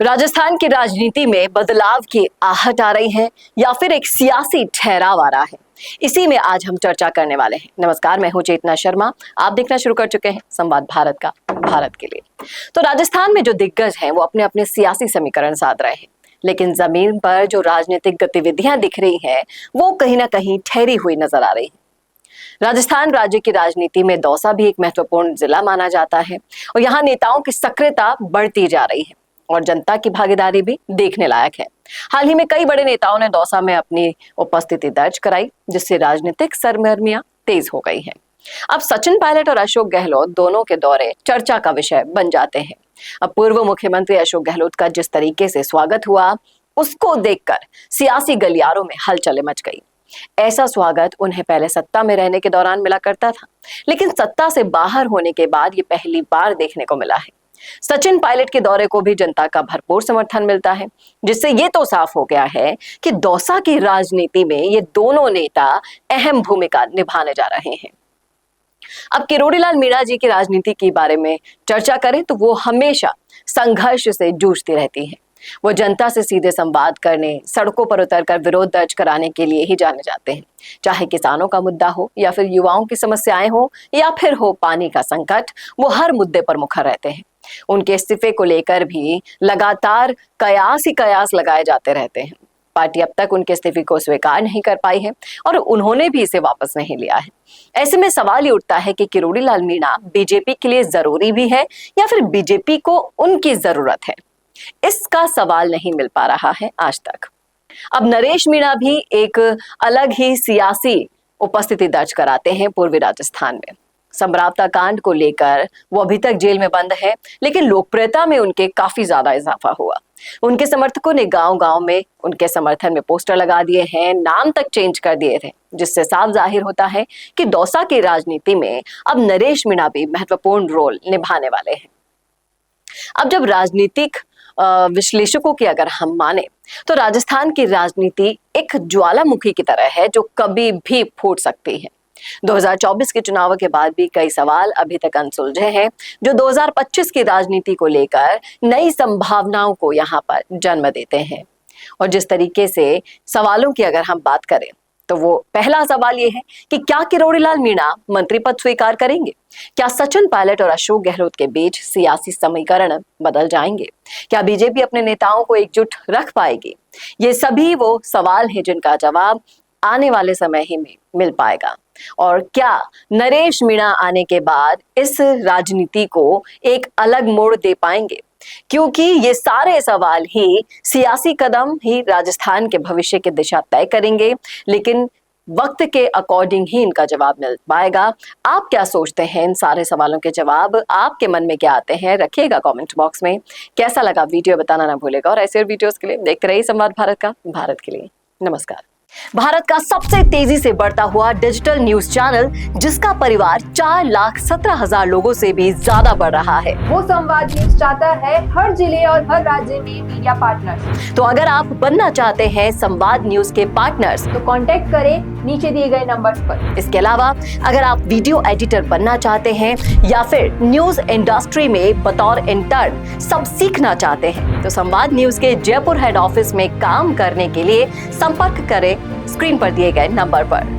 राजस्थान की राजनीति में बदलाव की आहट आ रही है या फिर एक सियासी ठहराव आ रहा है, इसी में आज हम चर्चा करने वाले हैं। नमस्कार, मैं हूं चेतना शर्मा। आप देखना शुरू कर चुके हैं संवाद भारत का, भारत के लिए। तो राजस्थान में जो दिग्गज हैं वो अपने अपने सियासी समीकरण साध रहे हैं, लेकिन जमीन पर जो राजनीतिक गतिविधियां दिख रही हैं वो कहीं ना कहीं ठहरी हुई नजर आ रही है। राजस्थान राज्य की राजनीति में दौसा भी एक महत्वपूर्ण जिला माना जाता है और यहाँ नेताओं की सक्रियता बढ़ती जा रही है और जनता की भागीदारी भी देखने लायक है। हाल ही में कई बड़े नेताओं ने दौसा में अपनी उपस्थिति दर्ज कराई, जिससे राजनीतिक सरगर्मियां तेज हो गई हैं। अब सचिन पायलट और अशोक गहलोत दोनों के दौरे चर्चा का विषय बन जाते हैं। अब पूर्व मुख्यमंत्री अशोक गहलोत का जिस तरीके से स्वागत हुआ, उसको देखकर सियासी गलियारों में हलचलें मच गई। ऐसा स्वागत उन्हें पहले सत्ता में रहने के दौरान मिला करता था, लेकिन सत्ता से बाहर होने के बाद ये पहली बार देखने को मिला है। सचिन पायलट के दौरे को भी जनता का भरपूर समर्थन मिलता है, जिससे ये तो साफ हो गया है कि दौसा की राजनीति में ये दोनों नेता अहम भूमिका निभाने जा रहे हैं। अब किरोड़ी लाल मीणा जी की राजनीति के बारे में चर्चा करें तो वो हमेशा संघर्ष से जूझती रहती हैं। वो जनता से सीधे संवाद करने, सड़कों पर उतरकर विरोध दर्ज कराने के लिए ही जाने जाते हैं। चाहे किसानों का मुद्दा हो या फिर युवाओं की समस्याएं हो या फिर हो पानी का संकट, वो हर मुद्दे पर मुखर रहते हैं। उनके इस्तीफे को लेकर भी लगातार कयास ही कयास लगाए जाते रहते हैं। पार्टी अब तक उनके इस्तीफे को स्वीकार नहीं कर पाई है और उन्होंने भी इसे वापस नहीं लिया है। ऐसे में सवाल ये उठता है कि किरोड़ी लाल मीणा बीजेपी के लिए जरूरी भी है या फिर बीजेपी को उनकी जरूरत है। इसका सवाल नहीं मिल पा रहा है आज तक। अब नरेश मीणा भी एक अलग ही सियासी उपस्थिति दर्ज कराते हैं पूर्वी राजस्थान में। समरावता कांड को लेकर वो अभी तक जेल में बंद है, लेकिन लोकप्रियता में उनके काफी ज्यादा इजाफा हुआ। उनके समर्थकों ने गांव-गांव में उनके समर्थन में पोस्टर लगा दिए हैं, नाम तक चेंज कर दिए थे, जिससे साफ जाहिर होता है कि दौसा की राजनीति में अब नरेश मीणा भी महत्वपूर्ण रोल निभाने वाले हैं। अब जब राजनीतिक विश्लेषकों की अगर हम माने तो राजस्थान की राजनीति एक ज्वालामुखी की तरह है जो कभी भी फूट सकती है। 2024 के चुनाव के बाद भी कई सवाल अभी तक अनसुलझे हैं, जो 2025 की राजनीति को लेकर नई संभावनाओं को यहाँ पर जन्म देते हैं। और जिस तरीके से सवालों की अगर हम बात करें तो वो पहला सवाल ये है कि क्या किरोड़ी लाल मीणा मंत्री पद स्वीकार करेंगे? क्या सचिन पायलट और अशोक गहलोत के बीच सियासी समीकरण बदल जाएंगे? क्या बीजेपी अपने नेताओं को एकजुट रख पाएगी? ये सभी वो सवाल हैं जिनका जवाब आने वाले समय ही में मिल पाएगा। और क्या नरेश मीणा आने के बाद इस राजनीति को एक अलग मोड़ दे पाएंगे? क्योंकि ये सारे सवाल ही सियासी कदम ही राजस्थान के भविष्य की दिशा तय करेंगे, लेकिन वक्त के अकॉर्डिंग ही इनका जवाब मिल पाएगा। आप क्या सोचते हैं? इन सारे सवालों के जवाब आपके मन में क्या आते हैं? रखिएगा कमेंट बॉक्स में। कैसा लगा वीडियो बताना ना भूलेगा और ऐसे वीडियोस के लिए देखते रहिए संवाद भारत का, भारत के लिए। नमस्कार। भारत का सबसे तेजी से बढ़ता हुआ डिजिटल न्यूज चैनल, जिसका परिवार 4,17,000 लोगों से भी ज्यादा बढ़ रहा है, वो संवाद न्यूज चाहता है हर जिले और हर राज्य में मीडिया पार्टनर्स। तो अगर आप बनना चाहते हैं संवाद न्यूज के पार्टनर्स तो कांटेक्ट करें नीचे दिए गए नंबर्स पर। इसके अलावा अगर आप वीडियो एडिटर बनना चाहते हैं या फिर न्यूज इंडस्ट्री में बतौर इंटर्न सब सीखना चाहते हैं तो संवाद न्यूज के जयपुर हेड ऑफिस में काम करने के लिए संपर्क करें स्क्रीन पर दिए गए नंबर पर।